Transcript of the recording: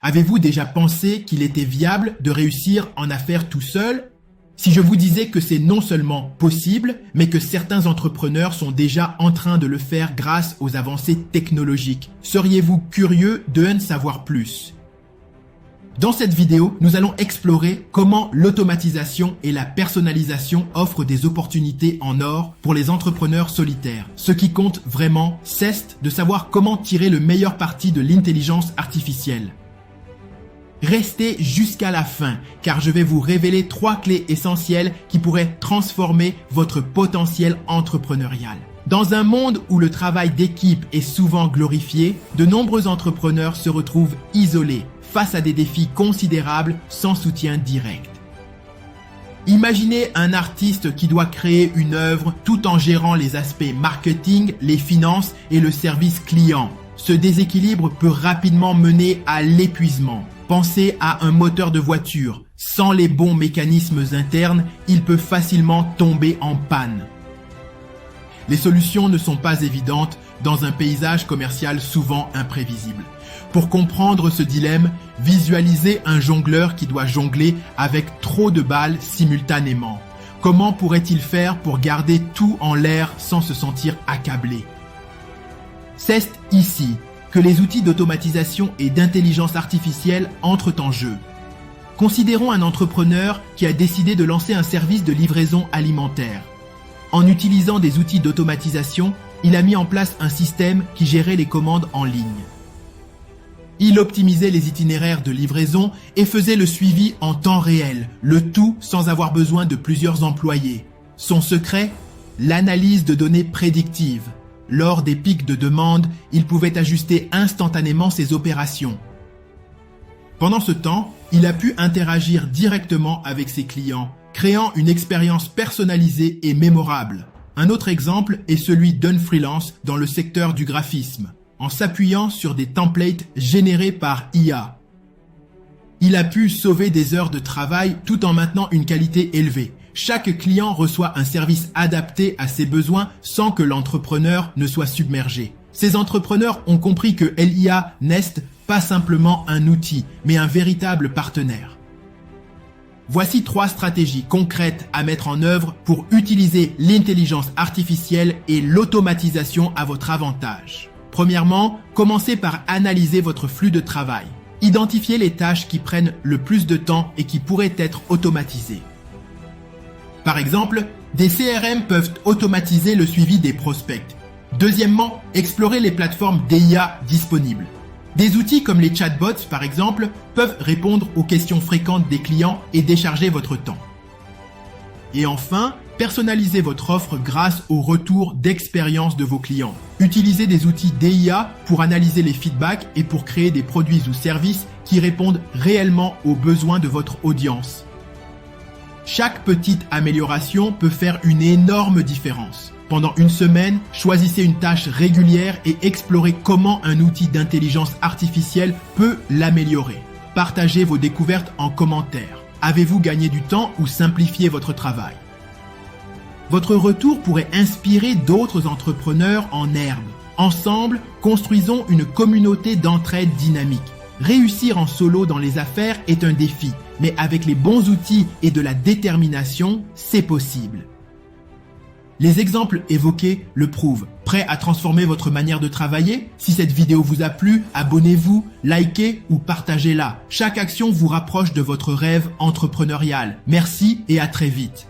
Avez-vous déjà pensé qu'il était viable de réussir en affaires tout seul? Si je vous disais que c'est non seulement possible, mais que certains entrepreneurs sont déjà en train de le faire grâce aux avancées technologiques, seriez-vous curieux d'en savoir plus? Dans cette vidéo, nous allons explorer comment l'automatisation et la personnalisation offrent des opportunités en or pour les entrepreneurs solitaires. Ce qui compte vraiment, c'est de savoir comment tirer le meilleur parti de l'intelligence artificielle. Restez jusqu'à la fin, car je vais vous révéler 3 clés essentielles qui pourraient transformer votre potentiel entrepreneurial. Dans un monde où le travail d'équipe est souvent glorifié, de nombreux entrepreneurs se retrouvent isolés, face à des défis considérables sans soutien direct. Imaginez un artiste qui doit créer une œuvre tout en gérant les aspects marketing, les finances et le service client. Ce déséquilibre peut rapidement mener à l'épuisement. Pensez à un moteur de voiture. Sans les bons mécanismes internes, il peut facilement tomber en panne. Les solutions ne sont pas évidentes dans un paysage commercial souvent imprévisible. Pour comprendre ce dilemme, visualisez un jongleur qui doit jongler avec trop de balles simultanément. Comment pourrait-il faire pour garder tout en l'air sans se sentir accablé? C'est ici que les outils d'automatisation et d'intelligence artificielle entrent en jeu. Considérons un entrepreneur qui a décidé de lancer un service de livraison alimentaire. En utilisant des outils d'automatisation, il a mis en place un système qui gérait les commandes en ligne. Il optimisait les itinéraires de livraison et faisait le suivi en temps réel, le tout sans avoir besoin de plusieurs employés. Son secret? L'analyse de données prédictives. Lors des pics de demande, il pouvait ajuster instantanément ses opérations. Pendant ce temps, il a pu interagir directement avec ses clients, créant une expérience personnalisée et mémorable. Un autre exemple est celui d'un freelance dans le secteur du graphisme, en s'appuyant sur des templates générés par IA. Il a pu sauver des heures de travail tout en maintenant une qualité élevée. Chaque client reçoit un service adapté à ses besoins sans que l'entrepreneur ne soit submergé. Ces entrepreneurs ont compris que l'IA n'est pas simplement un outil, mais un véritable partenaire. Voici 3 stratégies concrètes à mettre en œuvre pour utiliser l'intelligence artificielle et l'automatisation à votre avantage. Premièrement, commencez par analyser votre flux de travail. Identifiez les tâches qui prennent le plus de temps et qui pourraient être automatisées. Par exemple, des CRM peuvent automatiser le suivi des prospects. Deuxièmement, explorez les plateformes d'IA disponibles. Des outils comme les chatbots, par exemple, peuvent répondre aux questions fréquentes des clients et décharger votre temps. Et enfin, personnalisez votre offre grâce au retour d'expérience de vos clients. Utilisez des outils d'IA pour analyser les feedbacks et pour créer des produits ou services qui répondent réellement aux besoins de votre audience. Chaque petite amélioration peut faire une énorme différence. Pendant une semaine, choisissez une tâche régulière et explorez comment un outil d'intelligence artificielle peut l'améliorer. Partagez vos découvertes en commentaire. Avez-vous gagné du temps ou simplifié votre travail? Votre retour pourrait inspirer d'autres entrepreneurs en herbe. Ensemble, construisons une communauté d'entraide dynamique. Réussir en solo dans les affaires est un défi, mais avec les bons outils et de la détermination, c'est possible. Les exemples évoqués le prouvent. Prêt à transformer votre manière de travailler? Si cette vidéo vous a plu, abonnez-vous, likez ou partagez-la. Chaque action vous rapproche de votre rêve entrepreneurial. Merci et à très vite.